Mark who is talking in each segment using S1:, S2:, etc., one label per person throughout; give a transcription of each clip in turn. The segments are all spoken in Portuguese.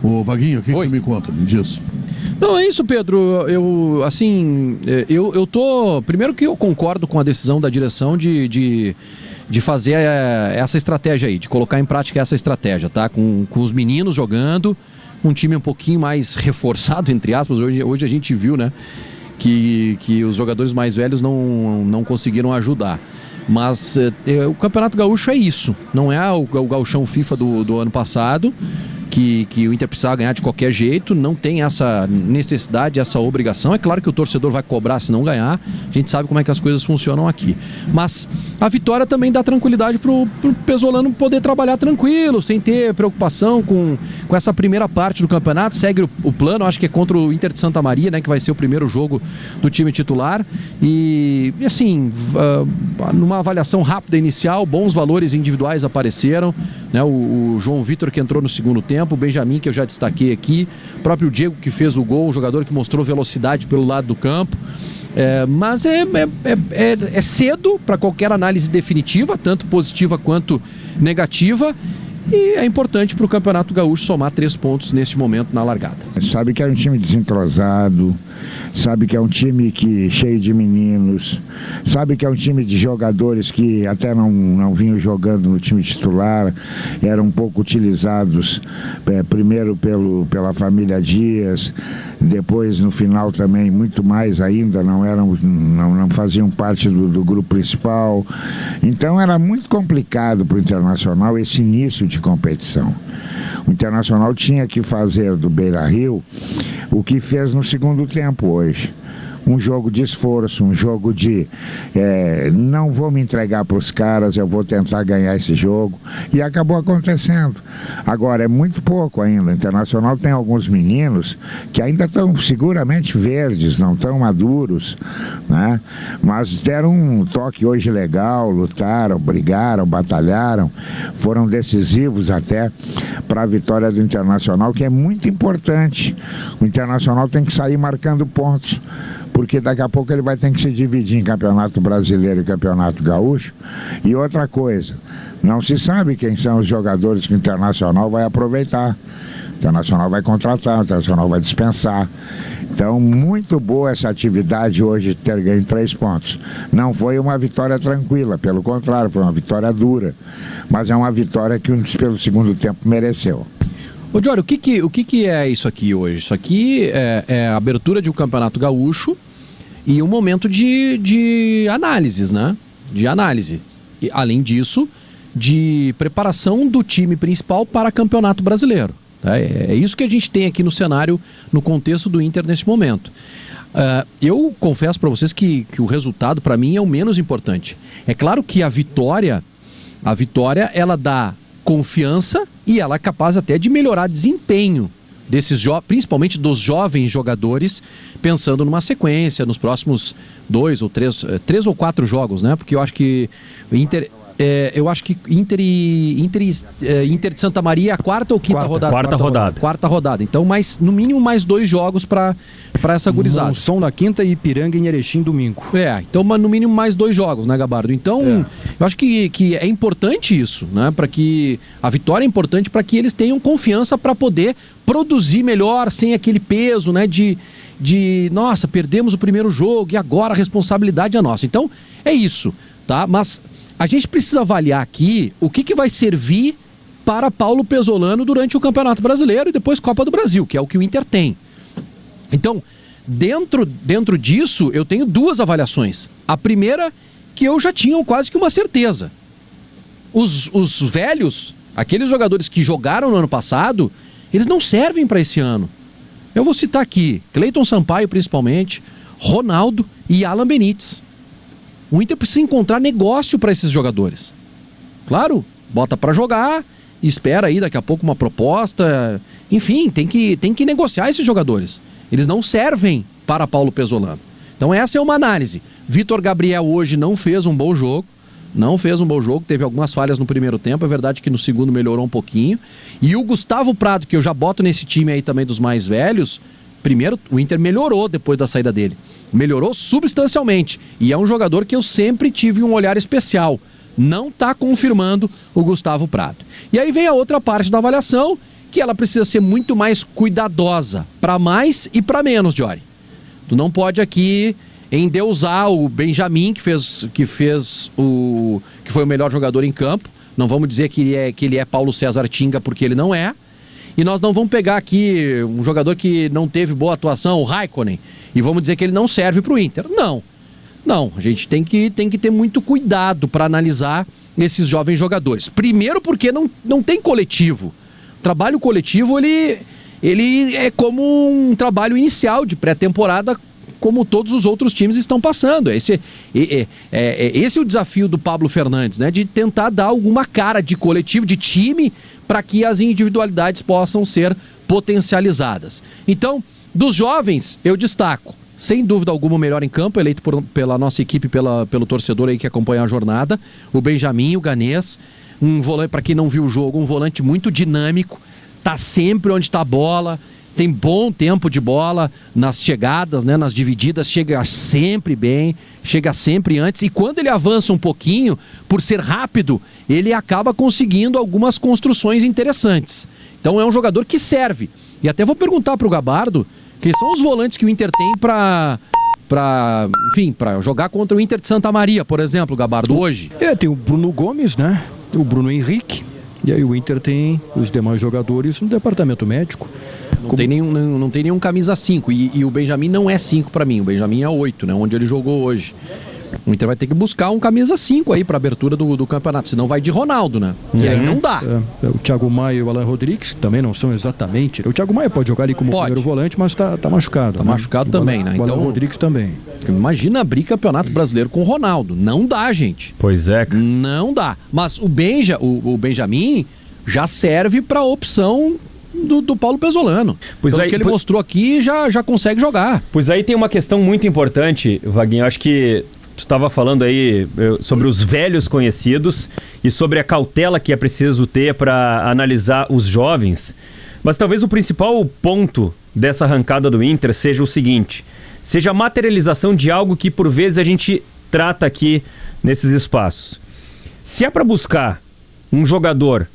S1: Ô, Vaguinho, o que me conta? Me diz.
S2: Não, é isso, Pedro. Eu tô... Primeiro que eu concordo com a decisão da direção de fazer essa estratégia aí, de colocar em prática essa estratégia, tá? Com os meninos jogando, um time um pouquinho mais reforçado, entre aspas. Hoje a gente viu, né, que os jogadores mais velhos não conseguiram ajudar. Mas o Campeonato Gaúcho é isso. Não é o gauchão FIFA do ano passado, que o Inter precisava ganhar de qualquer jeito. Não tem essa necessidade, essa obrigação. É claro que o torcedor vai cobrar se não ganhar. A gente sabe como é que as coisas funcionam aqui. Mas a vitória também dá tranquilidade pro Pesolano poder trabalhar tranquilo, sem ter preocupação com essa primeira parte do campeonato. Segue o plano, acho que é contra o Inter de Santa Maria, né, que vai ser o primeiro jogo do time titular. E assim, numa avaliação rápida inicial, bons valores individuais apareceram, né? O João Vitor, que entrou no segundo tempo, o Benjamin, que eu já destaquei aqui, o próprio Diego, que fez o gol, um jogador que mostrou velocidade pelo lado do campo. Mas é cedo para qualquer análise definitiva, tanto positiva quanto negativa, e é importante para o Campeonato Gaúcho somar 3 pontos neste momento na largada.
S3: Sabe que é um time desentrosado, sabe que é um time cheio de meninos, sabe que é um time de jogadores que até não vinham jogando no time titular, eram um pouco utilizados primeiro pela família Dias, depois no final também muito mais ainda, não faziam parte do grupo principal. Então era muito complicado para o Internacional esse início de competição. O Internacional tinha que fazer do Beira-Rio o que fez no segundo tempo hoje. Um jogo de esforço, um jogo de não vou me entregar para os caras, eu vou tentar ganhar esse jogo. E acabou acontecendo. Agora, é muito pouco ainda. O Internacional tem alguns meninos que ainda estão seguramente verdes, não estão maduros, né? Mas deram um toque hoje legal, lutaram, brigaram, batalharam, foram decisivos até para a vitória do Internacional, que é muito importante. O Internacional tem que sair marcando pontos, porque daqui a pouco ele vai ter que se dividir em Campeonato Brasileiro e Campeonato Gaúcho. E outra coisa, não se sabe quem são os jogadores que o Internacional vai aproveitar. O Internacional vai contratar, o Internacional vai dispensar. Então, muito boa essa atividade hoje de ter ganho 3 pontos. Não foi uma vitória tranquila, pelo contrário, foi uma vitória dura. Mas é uma vitória que pelo segundo tempo mereceu.
S2: Ô, Diório, o que é isso aqui hoje? Isso aqui é a abertura de um Campeonato Gaúcho e um momento de análises, né? De análise. E, além disso, de preparação do time principal para Campeonato Brasileiro. Tá? É isso que a gente tem aqui no cenário, no contexto do Inter nesse momento. Eu confesso para vocês que o resultado, para mim, é o menos importante. É claro que a vitória, ela dá confiança e ela é capaz até de melhorar desempenho desses principalmente dos jovens jogadores, pensando numa sequência nos próximos 2 ou 3 ou 4 jogos, né? Porque eu acho que o Inter Inter de Santa Maria é a quarta ou quinta rodada? Quarta rodada. Então, no mínimo mais 2 jogos para essa gurizada.
S4: Monção na quinta e Ipiranga em Erechim domingo.
S2: Então no mínimo mais 2 jogos, né, Gabardo? Então, eu acho que é importante isso, né? Para que a vitória é importante para que eles tenham confiança para poder produzir melhor, sem aquele peso, né? Nossa, perdemos o primeiro jogo e agora a responsabilidade é nossa. Então, é isso, tá? Mas a gente precisa avaliar aqui o que vai servir para Paulo Pesolano durante o Campeonato Brasileiro e depois Copa do Brasil, que é o que o Inter tem. Então, dentro disso, eu tenho 2 avaliações. A primeira, que eu já tinha quase que uma certeza. Os velhos, aqueles jogadores que jogaram no ano passado, eles não servem para esse ano. Eu vou citar aqui, Cleiton Sampaio principalmente, Ronaldo e Alan Benítez. O Inter precisa encontrar negócio para esses jogadores. Claro, bota para jogar, espera aí daqui a pouco uma proposta. Enfim, tem que negociar esses jogadores. Eles não servem para Paulo Pesolano. Então essa é uma análise. Vitor Gabriel hoje não fez um bom jogo. Teve algumas falhas no primeiro tempo. É verdade que no segundo melhorou um pouquinho. E o Gustavo Prado, que eu já boto nesse time aí também dos mais velhos, primeiro, o Inter melhorou depois da saída dele. Melhorou substancialmente. E é um jogador que eu sempre tive um olhar especial. Não está confirmando o Gustavo Prado. E aí vem a outra parte da avaliação, que ela precisa ser muito mais cuidadosa, para mais e para menos, Jory. Tu não pode aqui endeusar o Benjamin, que foi o melhor jogador em campo. Não vamos dizer que ele é Paulo César Tinga, porque ele não é. E nós não vamos pegar aqui um jogador que não teve boa atuação, o Raikkonen, e vamos dizer que ele não serve para o Inter. Não, a gente tem que ter muito cuidado para analisar esses jovens jogadores. Primeiro porque não tem coletivo. O trabalho coletivo, ele é como um trabalho inicial de pré-temporada, como todos os outros times estão passando. Esse é o desafio do Pablo Fernandes, né? De tentar dar alguma cara de coletivo, de time, para que as individualidades possam ser potencializadas. Então, dos jovens, eu destaco, sem dúvida alguma, o melhor em campo, eleito pela nossa equipe, pelo torcedor aí que acompanha a jornada, o Benjamin, o Ganês, um volante, para quem não viu o jogo, um volante muito dinâmico, tá sempre onde está a bola, tem bom tempo de bola nas chegadas, né, nas divididas, chega sempre bem, chega sempre antes, e quando ele avança um pouquinho, por ser rápido, ele acaba conseguindo algumas construções interessantes. Então é um jogador que serve. E até vou perguntar para o Gabardo, quem são os volantes que o Inter tem para jogar contra o Inter de Santa Maria, por exemplo, Gabardo, hoje?
S4: Tem o Bruno Gomes, né? O Bruno Henrique. E aí o Inter tem os demais jogadores no departamento médico.
S2: Não tem nenhum camisa 5. E o Benjamin não é 5 para mim. O Benjamin é 8, né? Onde ele jogou hoje. O Inter vai ter que buscar um camisa 5 aí para abertura do campeonato. Senão vai de Ronaldo, né? E aí não dá.
S4: O Thiago Maia e o Alan Rodrigues também não são exatamente. O Thiago Maia pode jogar ali como primeiro volante, mas tá machucado.
S2: Tá machucado também, né?
S4: O Alan Rodrigues também.
S2: Imagina abrir campeonato brasileiro com o Ronaldo. Não dá, gente.
S5: Pois é.
S2: Não dá. Mas o Benjamin já serve para a opção do Paulo Pesolano. Pelo que ele mostrou aqui, já consegue jogar.
S5: Pois aí tem uma questão muito importante, Vaguinho. Acho que tu estava falando aí sobre os velhos conhecidos e sobre a cautela que é preciso ter para analisar os jovens. Mas talvez o principal ponto dessa arrancada do Inter seja o seguinte: seja a materialização de algo que por vezes a gente trata aqui nesses espaços. Se é para buscar um jogador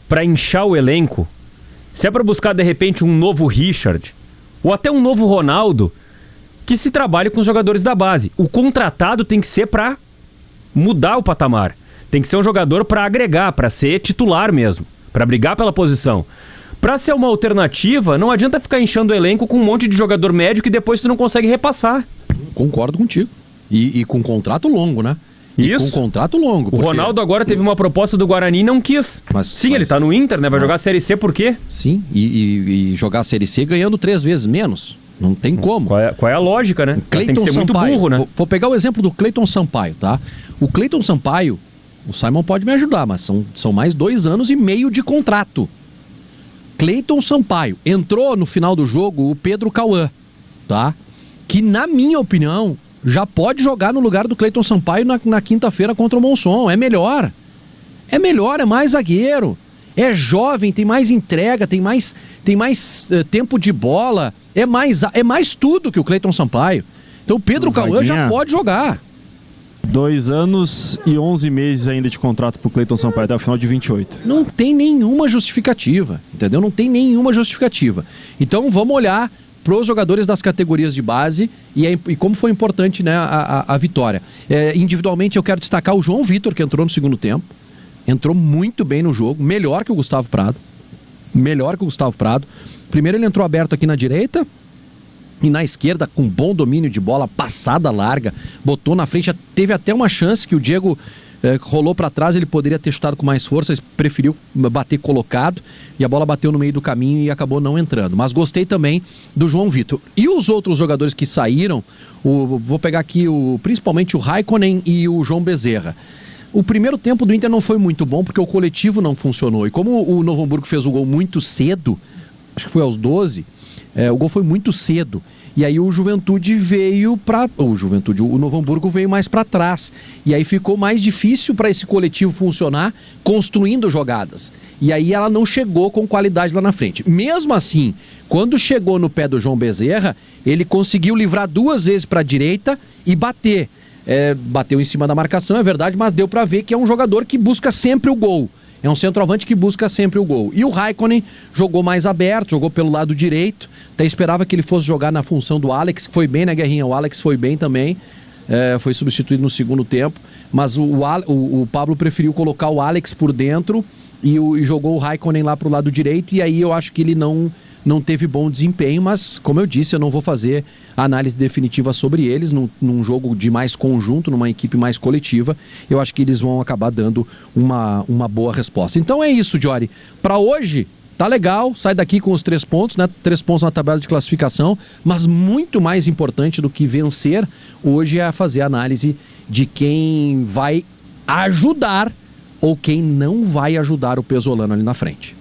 S5: para inchar o elenco, se é para buscar de repente um novo Richard ou até um novo Ronaldo, que se trabalhe com os jogadores da base. O contratado tem que ser para mudar o patamar. Tem que ser um jogador para agregar, para ser titular mesmo, para brigar pela posição. Para ser uma alternativa, não adianta ficar inchando o elenco com um monte de jogador médio que depois tu não consegue repassar.
S2: Concordo contigo. E com um contrato longo, né?
S5: Isso.
S2: Com um contrato longo.
S5: O Ronaldo agora teve uma proposta do Guarani e não quis. Ele tá no Inter, né? Vai jogar a Série C por quê?
S2: Sim, e jogar a Série C ganhando 3 vezes menos. Não tem como.
S5: Qual é a lógica, né? Tem que ser muito burro, né?
S2: Vou pegar o exemplo do Cleiton Sampaio, tá? O Cleiton Sampaio, o Simon pode me ajudar, mas são mais 2 anos e meio de contrato. Cleiton Sampaio. Entrou no final do jogo o Pedro Cauã, tá? Que, na minha opinião, já pode jogar no lugar do Cleiton Sampaio na quinta-feira contra o Monson. É melhor, é mais zagueiro. É jovem, tem mais entrega, tem mais tempo de bola. É mais tudo que o Cleiton Sampaio. Então o Pedro Cauã já pode jogar.
S6: 2 anos e 11 meses ainda de contrato pro Cleiton Sampaio até o final de 28.
S2: Não tem nenhuma justificativa, entendeu? Não tem nenhuma justificativa. Então vamos olhar para os jogadores das categorias de base e como foi importante, né, a vitória. Individualmente eu quero destacar o João Vitor, que entrou no segundo tempo. Entrou muito bem no jogo, melhor que o Gustavo Prado. Primeiro ele entrou aberto aqui na direita e na esquerda com bom domínio de bola, passada larga, botou na frente, teve até uma chance que o Diego rolou para trás, ele poderia ter chutado com mais força, preferiu bater colocado e a bola bateu no meio do caminho e acabou não entrando. Mas gostei também do João Vitor. E os outros jogadores que saíram, vou pegar aqui principalmente o Raikkonen e o João Bezerra. O primeiro tempo do Inter não foi muito bom porque o coletivo não funcionou. E como o Novo Hamburgo fez o gol muito cedo, acho que foi aos 12, o gol foi muito cedo. E aí o Novo Hamburgo veio mais para trás. E aí ficou mais difícil para esse coletivo funcionar construindo jogadas. E aí ela não chegou com qualidade lá na frente. Mesmo assim, quando chegou no pé do João Bezerra, ele conseguiu livrar 2 vezes para a direita e bater. Bateu em cima da marcação, é verdade, mas deu para ver que é um jogador que busca sempre o gol. É um centroavante que busca sempre o gol. E o Raikkonen jogou mais aberto, jogou pelo lado direito. Até esperava que ele fosse jogar na função do Alex, que foi bem na guerrinha. O Alex foi bem também. Foi substituído no segundo tempo. Mas o Pablo preferiu colocar o Alex por dentro e jogou o Raikkonen lá pro lado direito. E aí eu acho que ele não teve bom desempenho, mas como eu disse, eu não vou fazer análise definitiva sobre eles num jogo de mais conjunto, numa equipe mais coletiva. Eu acho que eles vão acabar dando uma boa resposta. Então é isso, Jory. Para hoje, tá legal, sai daqui com os 3 pontos, né? 3 pontos na tabela de classificação, mas muito mais importante do que vencer hoje é fazer a análise de quem vai ajudar ou quem não vai ajudar o Pesolano ali na frente.